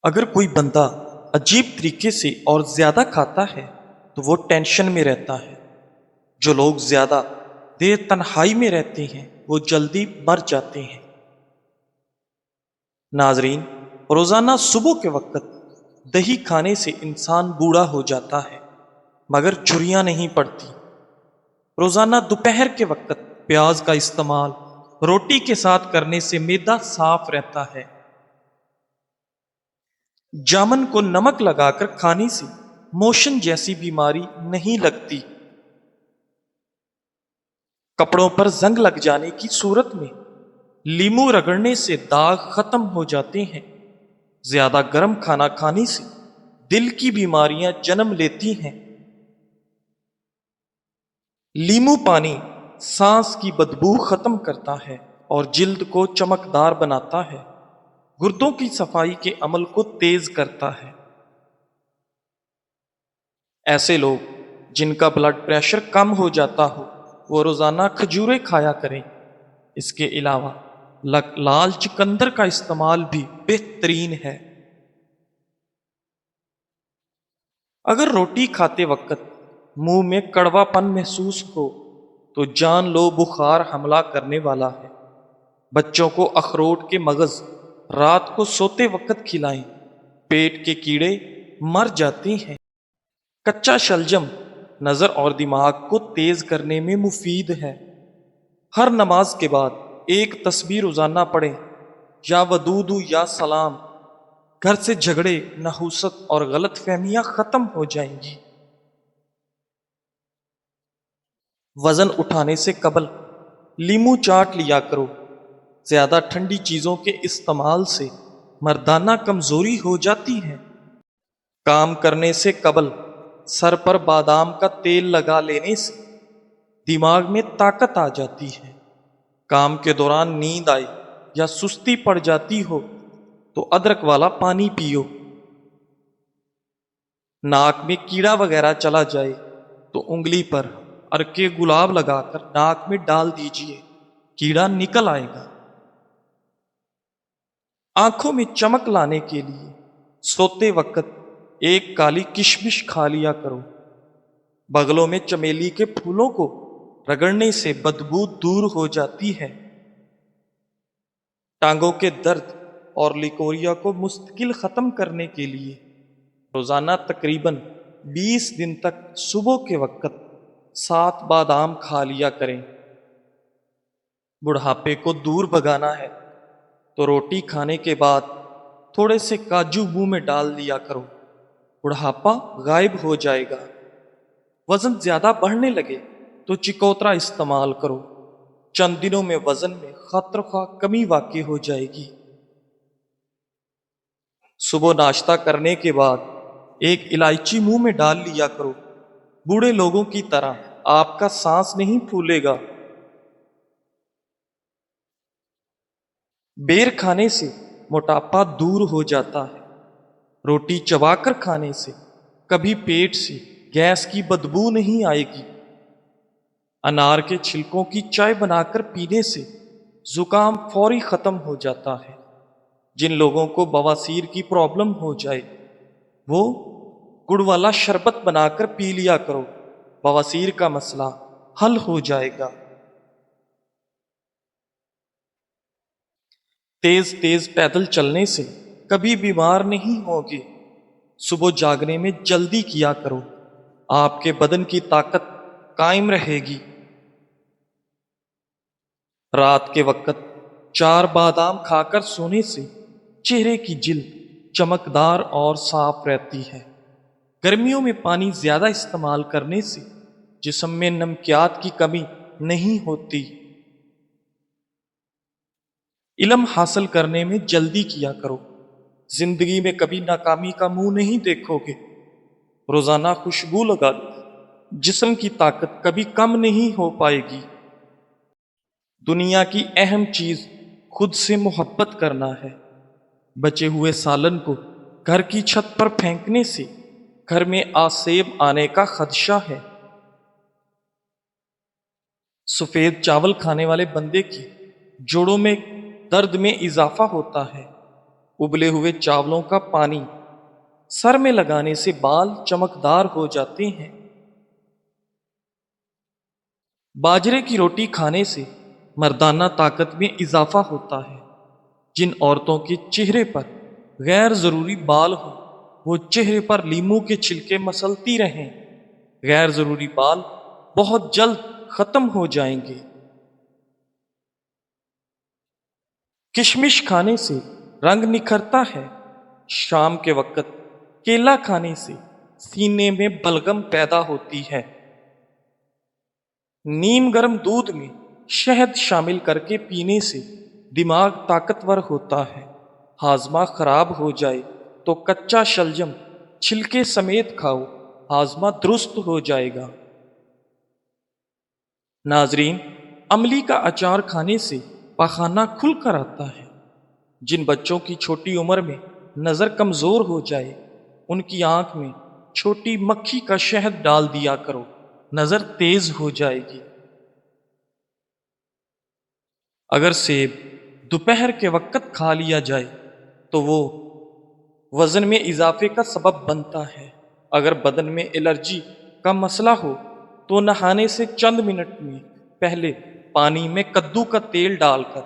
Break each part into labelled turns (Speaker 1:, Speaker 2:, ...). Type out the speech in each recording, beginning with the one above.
Speaker 1: اگر کوئی بندہ عجیب طریقے سے اور زیادہ کھاتا ہے تو وہ ٹینشن میں رہتا ہے۔ جو لوگ زیادہ دیر تنہائی میں رہتے ہیں وہ جلدی مر جاتے ہیں۔ ناظرین، روزانہ صبح کے وقت دہی کھانے سے انسان بوڑھا ہو جاتا ہے مگر جھریاں نہیں پڑتی۔ روزانہ دوپہر کے وقت پیاز کا استعمال روٹی کے ساتھ کرنے سے معدہ صاف رہتا ہے۔ جامن کو نمک لگا کر کھانے سے موشن جیسی بیماری نہیں لگتی۔ کپڑوں پر زنگ لگ جانے کی صورت میں لیمو رگڑنے سے داغ ختم ہو جاتے ہیں۔ زیادہ گرم کھانا کھانے سے دل کی بیماریاں جنم لیتی ہیں۔ لیمو پانی سانس کی بدبو ختم کرتا ہے اور جلد کو چمکدار بناتا ہے۔ گردوں کی صفائی کے عمل کو تیز کرتا ہے۔ ایسے لوگ جن کا بلڈ پریشر کم ہو جاتا ہو وہ روزانہ کھجوریں کھایا کریں۔ اس کے علاوہ لال چقندر کا استعمال بھی بہترین ہے۔ اگر روٹی کھاتے وقت منہ میں کڑوا پن محسوس ہو تو جان لو بخار حملہ کرنے والا ہے۔ بچوں کو اخروٹ کے مغز رات کو سوتے وقت کھلائیں، پیٹ کے کیڑے مر جاتے ہیں۔ کچا شلجم نظر اور دماغ کو تیز کرنے میں مفید ہے۔ ہر نماز کے بعد ایک تسبیح روزانہ پڑھیں، یا ودود یا سلام۔ گھر سے جھگڑے، نحوست اور غلط فہمیاں ختم ہو جائیں گی۔ وزن اٹھانے سے قبل لیمو چاٹ لیا کرو۔ زیادہ ٹھنڈی چیزوں کے استعمال سے مردانہ کمزوری ہو جاتی ہے۔ کام کرنے سے قبل سر پر بادام کا تیل لگا لینے سے دماغ میں طاقت آ جاتی ہے۔ کام کے دوران نیند آئے یا سستی پڑ جاتی ہو تو ادرک والا پانی پیو۔ ناک میں کیڑا وغیرہ چلا جائے تو انگلی پر عرق گلاب لگا کر ناک میں ڈال دیجئے، کیڑا نکل آئے گا۔ آنکھوں میں چمک لانے کے لیے سوتے وقت ایک کالی کشمش کھا لیا کرو۔ بغلوں میں چمیلی کے پھولوں کو رگڑنے سے بدبو دور ہو جاتی ہے۔ ٹانگوں کے درد اور لیکوریا کو مستقل ختم کرنے کے لیے روزانہ تقریباً 20 دن تک صبح کے وقت 7 بادام کھا لیا کریں۔ بڑھاپے کو دور بھگانا ہے تو روٹی کھانے کے بعد تھوڑے سے کاجو منہ میں ڈال دیا کرو، بڑھاپا غائب ہو جائے گا۔ وزن زیادہ بڑھنے لگے تو چکوترا استعمال کرو، چند دنوں میں وزن میں خاطرخواہ کمی واقع ہو جائے گی۔ صبح ناشتہ کرنے کے بعد ایک الائچی منہ میں ڈال لیا کرو، بوڑھے لوگوں کی طرح آپ کا سانس نہیں پھولے گا۔ بیر کھانے سے موٹاپا دور ہو جاتا ہے۔ روٹی چبا کر کھانے سے کبھی پیٹ سے گیس کی بدبو نہیں آئے گی۔ انار کے چھلکوں کی چائے بنا کر پینے سے زکام فوری ختم ہو جاتا ہے۔ جن لوگوں کو بواسیر کی پرابلم ہو جائے وہ گڑ والا شربت بنا کر پی لیا کرو، بواسیر کا مسئلہ حل ہو جائے گا۔ تیز تیز پیدل چلنے سے کبھی بیمار نہیں ہوگے۔ صبح جاگنے میں جلدی کیا کرو، آپ کے بدن کی طاقت قائم رہے گی۔ رات کے وقت 4 بادام کھا کر سونے سے چہرے کی جلد چمکدار اور صاف رہتی ہے۔ گرمیوں میں پانی زیادہ استعمال کرنے سے جسم میں نمکیات کی کمی نہیں ہوتی۔ علم حاصل کرنے میں جلدی کیا کرو، زندگی میں کبھی ناکامی کا منہ نہیں دیکھو گے۔ روزانہ خوشبو لگا دو، جسم کی طاقت کبھی کم نہیں ہو پائے گی۔ دنیا کی اہم چیز خود سے محبت کرنا ہے۔ بچے ہوئے سالن کو گھر کی چھت پر پھینکنے سے گھر میں آسیب آنے کا خدشہ ہے۔ سفید چاول کھانے والے بندے کی جوڑوں میں درد میں اضافہ ہوتا ہے۔ ابلے ہوئے چاولوں کا پانی سر میں لگانے سے بال چمکدار ہو جاتے ہیں۔ باجرے کی روٹی کھانے سے مردانہ طاقت میں اضافہ ہوتا ہے۔ جن عورتوں کے چہرے پر غیر ضروری بال ہوں وہ چہرے پر لیموں کے چھلکے مسلتی رہیں، غیر ضروری بال بہت جلد ختم ہو جائیں گے۔ کشمش کھانے سے رنگ نکھرتا ہے۔ شام کے وقت کیلا کھانے سے سینے میں بلغم پیدا ہوتی ہے۔ نیم گرم دودھ میں شہد شامل کر کے پینے سے دماغ طاقتور ہوتا ہے۔ ہاضمہ خراب ہو جائے تو کچا شلجم چھلکے سمیت کھاؤ، ہاضمہ درست ہو جائے گا۔ ناظرین، املی کا اچار کھانے سے پخانہ کھل کر آتا ہے۔ جن بچوں کی چھوٹی عمر میں نظر کمزور ہو جائے ان کی آنکھ میں چھوٹی مکھی کا شہد ڈال دیا کرو، نظر تیز ہو جائے گی۔ اگر سیب دوپہر کے وقت کھا لیا جائے تو وہ وزن میں اضافے کا سبب بنتا ہے۔ اگر بدن میں الرجی کا مسئلہ ہو تو نہانے سے چند منٹ میں پہلے پانی میں کدو کا تیل ڈال کر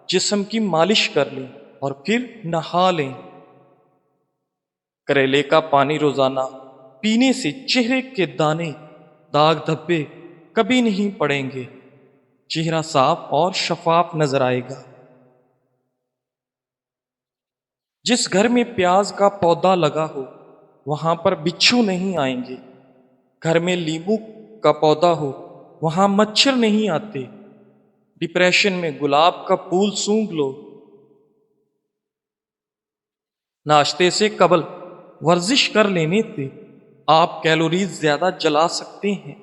Speaker 1: جسم کی مالش کر لیں اور پھر نہا لیں۔ کریلے کا پانی روزانہ پینے سے چہرے کے دانے، داغ دھبے کبھی نہیں پڑیں گے، چہرہ صاف اور شفاف نظر آئے گا۔ جس گھر میں پیاز کا پودا لگا ہو وہاں پر بچھو نہیں آئیں گے۔ گھر میں لیمو کا پودا ہو وہاں مچھر نہیں آتے۔ ڈپریشن میں گلاب کا پھول سونگھ لو۔ ناشتے سے قبل ورزش کر لینے سے آپ کیلوریز زیادہ جلا سکتے ہیں۔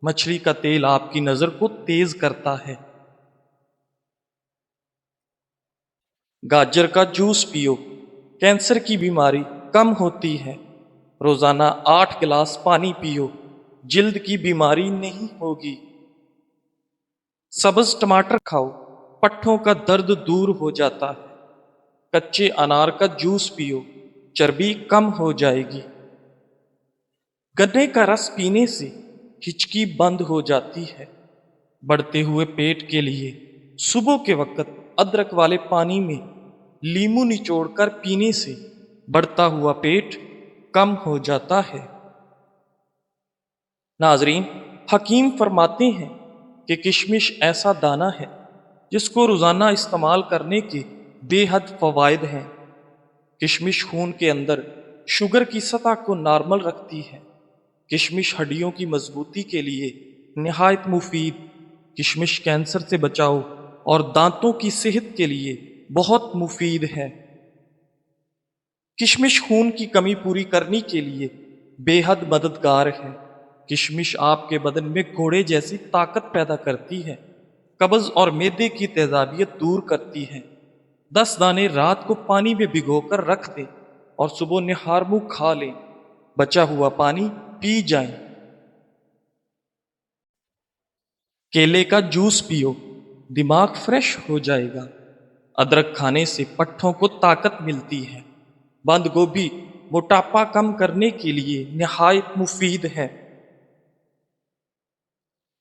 Speaker 1: مچھلی کا تیل آپ کی نظر کو تیز کرتا ہے۔ گاجر کا جوس پیو، کینسر کی بیماری کم ہوتی ہے۔ روزانہ 8 گلاس پانی پیو، جلد کی بیماری نہیں ہوگی۔ سبز ٹماٹر کھاؤ، پٹھوں کا درد دور ہو جاتا ہے۔ کچے انار کا جوس پیو، چربی کم ہو جائے گی۔ گنے کا رس پینے سے ہچکی بند ہو جاتی ہے۔ بڑھتے ہوئے پیٹ کے لیے صبح کے وقت ادرک والے پانی میں لیمو نچوڑ کر پینے سے بڑھتا ہوا پیٹ کم ہو جاتا ہے۔ ناظرین، حکیم فرماتے ہیں کہ کشمش ایسا دانہ ہے جس کو روزانہ استعمال کرنے کے بے حد فوائد ہیں۔ کشمش خون کے اندر شوگر کی سطح کو نارمل رکھتی ہے۔ کشمش ہڈیوں کی مضبوطی کے لیے نہایت مفید۔ کشمش کینسر سے بچاؤ اور دانتوں کی صحت کے لیے بہت مفید ہے۔ کشمش خون کی کمی پوری کرنے کے لیے بے حد مددگار ہے۔ کشمش آپ کے بدن میں گھوڑے جیسی طاقت پیدا کرتی ہے، قبض اور معدے کی تیزابیت دور کرتی ہے۔ 10 دانے رات کو پانی میں بھگو کر رکھ دیں اور صبح نہار منہ کھا لیں، بچا ہوا پانی پی جائیں۔ کیلے کا جوس پیو، دماغ فریش ہو جائے گا۔ ادرک کھانے سے پٹھوں کو طاقت ملتی ہے۔ بند گوبھی موٹاپا کم کرنے کے لیے نہایت مفید ہے۔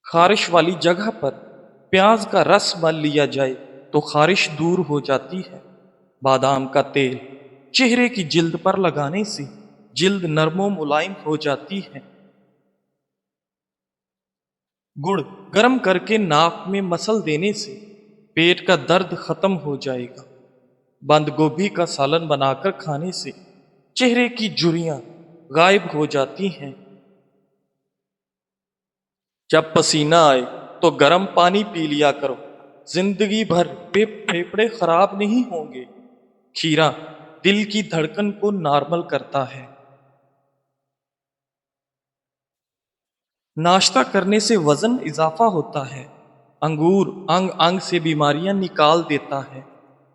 Speaker 1: خارش والی جگہ پر پیاز کا رس مل لیا جائے تو خارش دور ہو جاتی ہے۔ بادام کا تیل چہرے کی جلد پر لگانے سے جلد نرم و ملائم ہو جاتی ہے۔ گڑ گرم کر کے ناک میں مسل دینے سے پیٹ کا درد ختم ہو جائے گا۔ بند گوبھی کا سالن بنا کر کھانے سے چہرے کی جھریاں غائب ہو جاتی ہیں۔ جب پسینہ آئے تو گرم پانی پی لیا کرو، زندگی بھر پھیپھڑے خراب نہیں ہوں گے۔ کھیرا دل کی دھڑکن کو نارمل کرتا ہے۔ ناشتہ کرنے سے وزن اضافہ ہوتا ہے۔ انگور انگ انگ سے بیماریاں نکال دیتا ہے۔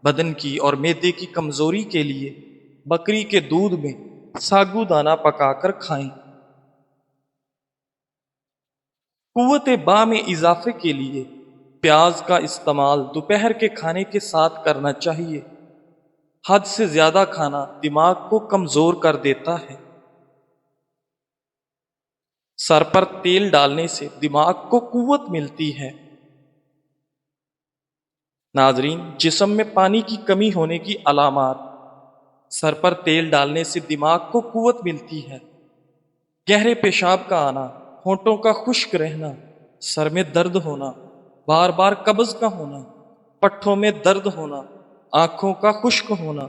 Speaker 1: بدن کی اور معدے کی کمزوری کے لیے بکری کے دودھ میں ساگو دانہ پکا کر کھائیں۔ قوت با میں اضافے کے لیے پیاز کا استعمال دوپہر کے کھانے کے ساتھ کرنا چاہیے۔ حد سے زیادہ کھانا دماغ کو کمزور کر دیتا ہے۔ سر پر تیل ڈالنے سے دماغ کو قوت ملتی ہے۔ ناظرین، جسم میں پانی کی کمی ہونے کی علامات۔ سر پر تیل ڈالنے سے دماغ کو قوت ملتی ہے۔ گہرے پیشاب کا آنا، ہونٹوں کا خشک رہنا، سر میں درد ہونا، بار بار قبض کا ہونا، پٹھوں میں درد ہونا، آنکھوں کا خشک ہونا۔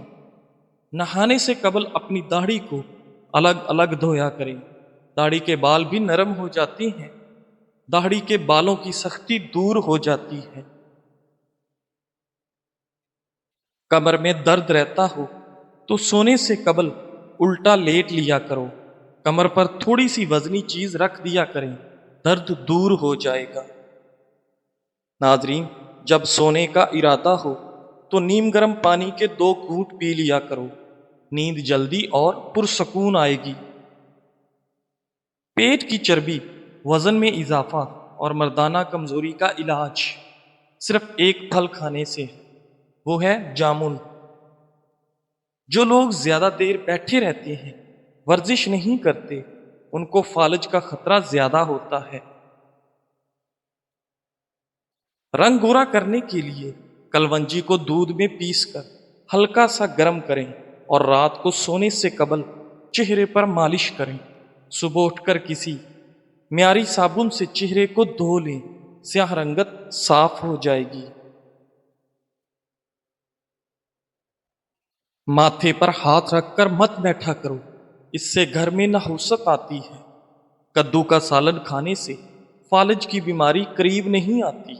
Speaker 1: نہانے سے قبل اپنی داڑھی کو الگ الگ دھویا کریں۔ داڑھی کے بال بھی نرم ہو جاتی ہیں۔ داڑھی کے بالوں کی سختی دور ہو جاتی ہے۔ کمر میں درد رہتا ہو تو سونے سے قبل الٹا لیٹ لیا کرو۔ کمر پر تھوڑی سی وزنی چیز رکھ دیا کریں، درد دور ہو جائے گا۔ ناظرین، جب سونے کا ارادہ ہو تو نیم گرم پانی کے 2 گھونٹ پی لیا کرو، نیند جلدی اور پرسکون آئے گی۔ پیٹ کی چربی، وزن میں اضافہ اور مردانہ کمزوری کا علاج صرف ایک پھل کھانے سے ہے، وہ ہے جامن۔ جو لوگ زیادہ دیر بیٹھے رہتے ہیں، ورزش نہیں کرتے، ان کو فالج کا خطرہ زیادہ ہوتا ہے۔ رنگ گورا کرنے کے لیے کلونجی کو دودھ میں پیس کر ہلکا سا گرم کریں اور رات کو سونے سے قبل چہرے پر مالش کریں۔ صبح اٹھ کر کسی معیاری صابن سے چہرے کو دھو لیں، سیاہ رنگت صاف ہو جائے گی۔ ماتھے پر ہاتھ رکھ کر مت بیٹھا کرو، اس سے گھر میں نحوست آتی ہے۔ کدو کا سالن کھانے سے فالج کی بیماری قریب نہیں آتی۔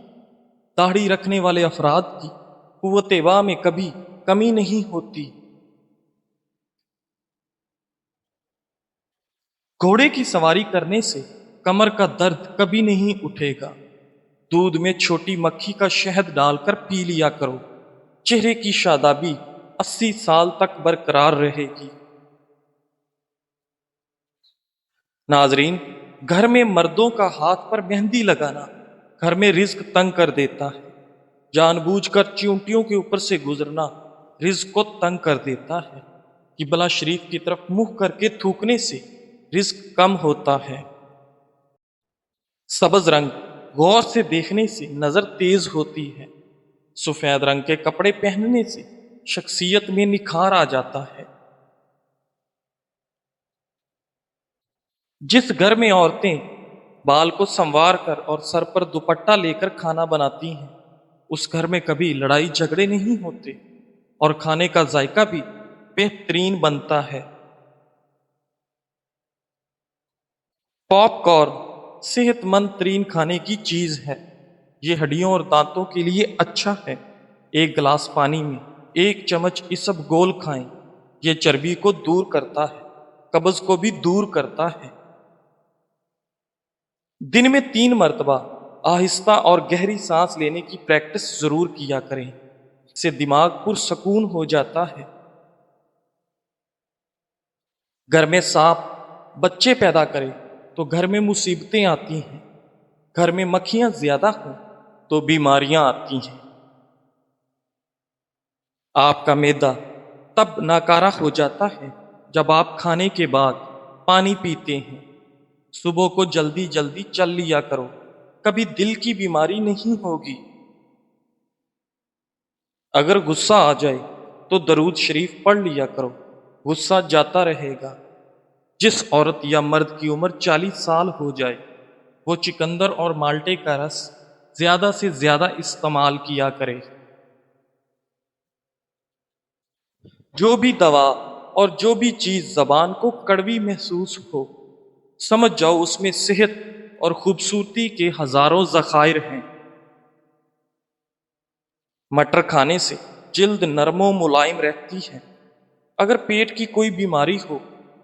Speaker 1: داڑھی رکھنے والے افراد کی قوت واہ میں کبھی کمی نہیں ہوتی۔ گھوڑے کی سواری کرنے سے کمر کا درد کبھی نہیں اٹھے گا۔ دودھ میں چھوٹی مکھی کا شہد ڈال کر پی لیا کرو، چہرے کی شادابی 80 سال تک برقرار رہے گی۔ ناظرین، گھر میں مردوں کا ہاتھ پر مہندی لگانا گھر میں رزق تنگ کر دیتا ہے۔ جان بوجھ کر چیونٹیوں کے اوپر سے گزرنا رزق کو تنگ کر دیتا ہے۔ قبلہ شریف کی طرف منہ کر کے تھوکنے سے رزق کم ہوتا ہے۔ سبز رنگ غور سے دیکھنے سے نظر تیز ہوتی ہے۔ سفید رنگ کے کپڑے پہننے سے شخصیت میں نکھار آ جاتا ہے۔ جس گھر میں عورتیں بال کو سنوار کر اور سر پر دوپٹہ لے کر کھانا بناتی ہیں، اس گھر میں کبھی لڑائی جھگڑے نہیں ہوتے اور کھانے کا ذائقہ بھی بہترین بنتا ہے۔ پاپ کارن صحت مند ترین کھانے کی چیز ہے۔ یہ ہڈیوں اور دانتوں کے لیے اچھا ہے۔ 1 گلاس پانی میں 1 چمچ اسب گول کھائیں۔ یہ چربی کو دور کرتا ہے، قبض کو بھی دور کرتا ہے۔ دن میں 3 مرتبہ آہستہ اور گہری سانس لینے کی پریکٹس ضرور کیا کریں، اس سے دماغ پرسکون ہو جاتا ہے۔ گھر میں سانپ بچے پیدا کرے تو گھر میں مصیبتیں آتی ہیں۔ گھر میں مکھیاں زیادہ ہوں تو بیماریاں آتی ہیں۔ آپ کا معدہ تب ناکارہ ہو جاتا ہے جب آپ کھانے کے بعد پانی پیتے ہیں۔ صبح کو جلدی جلدی چل لیا کرو، کبھی دل کی بیماری نہیں ہوگی۔ اگر غصہ آ جائے تو درود شریف پڑھ لیا کرو، غصہ جاتا رہے گا۔ جس عورت یا مرد کی عمر 40 سال ہو جائے وہ چقندر اور مالٹے کا رس زیادہ سے زیادہ استعمال کیا کرے۔ جو بھی دوا اور جو بھی چیز زبان کو کڑوی محسوس ہو، سمجھ جاؤ اس میں صحت اور خوبصورتی کے ہزاروں ذخائر ہیں۔ مٹر کھانے سے جلد نرم و ملائم رہتی ہے۔ اگر پیٹ کی کوئی بیماری ہو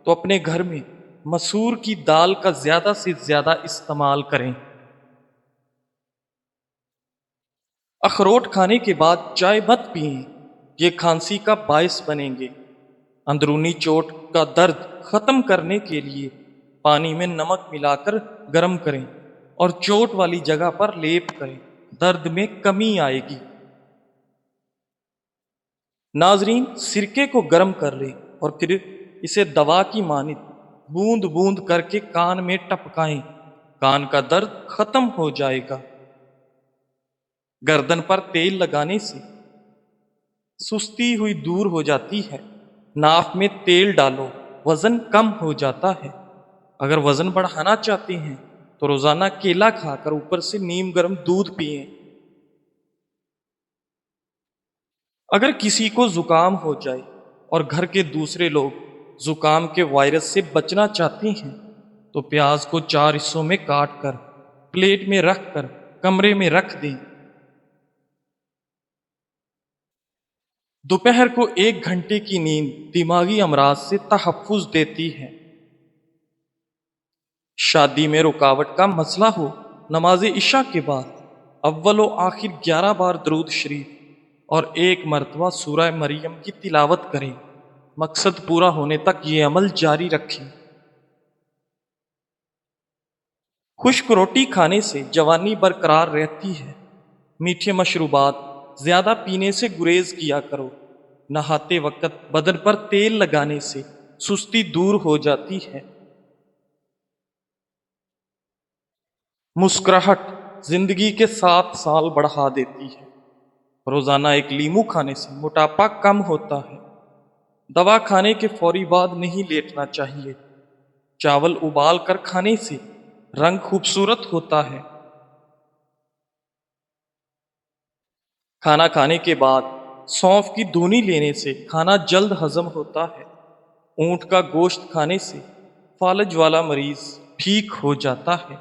Speaker 1: تو اپنے گھر میں مسور کی دال کا زیادہ سے زیادہ استعمال کریں۔ اخروٹ کھانے کے بعد چائے مت پئیں، یہ کھانسی کا باعث بنیں گے۔ اندرونی چوٹ کا درد ختم کرنے کے لیے پانی میں نمک ملا کر گرم کریں اور چوٹ والی جگہ پر لیپ کریں، درد میں کمی آئے گی۔ ناظرین، سرکے کو گرم کر لیں اور پھر اسے دوا کی مانند بوند بوند کر کے کان میں ٹپکائیں، کان کا درد ختم ہو جائے گا۔ گردن پر تیل لگانے سے سستی ہوئی دور ہو جاتی ہے۔ ناف میں تیل ڈالو، وزن کم ہو جاتا ہے۔ اگر وزن بڑھانا چاہتے ہیں تو روزانہ کیلا کھا کر اوپر سے نیم گرم دودھ پئیں۔ اگر کسی کو زکام ہو جائے اور گھر کے دوسرے لوگ زکام کے وائرس سے بچنا چاہتے ہیں تو پیاز کو 4 حصوں میں کاٹ کر پلیٹ میں رکھ کر کمرے میں رکھ دیں۔ دوپہر کو 1 گھنٹے کی نیند دماغی امراض سے تحفظ دیتی ہے۔ شادی میں رکاوٹ کا مسئلہ ہو، نماز عشاء کے بعد اول و آخر 11 بار درود شریف اور 1 مرتبہ سورہ مریم کی تلاوت کریں۔ مقصد پورا ہونے تک یہ عمل جاری رکھیں۔ خشک روٹی کھانے سے جوانی برقرار رہتی ہے۔ میٹھے مشروبات زیادہ پینے سے گریز کیا کرو۔ نہاتے وقت بدن پر تیل لگانے سے سستی دور ہو جاتی ہے۔ مسکراہٹ زندگی کے 7 سال بڑھا دیتی ہے۔ روزانہ 1 لیمو کھانے سے موٹاپا کم ہوتا ہے۔ دوا کھانے کے فوری بعد نہیں لیٹنا چاہیے۔ چاول ابال کر کھانے سے رنگ خوبصورت ہوتا ہے۔ کھانا کھانے کے بعد سونف کی دھونی لینے سے کھانا جلد ہضم ہوتا ہے۔ اونٹ کا گوشت کھانے سے فالج والا مریض ٹھیک ہو جاتا ہے۔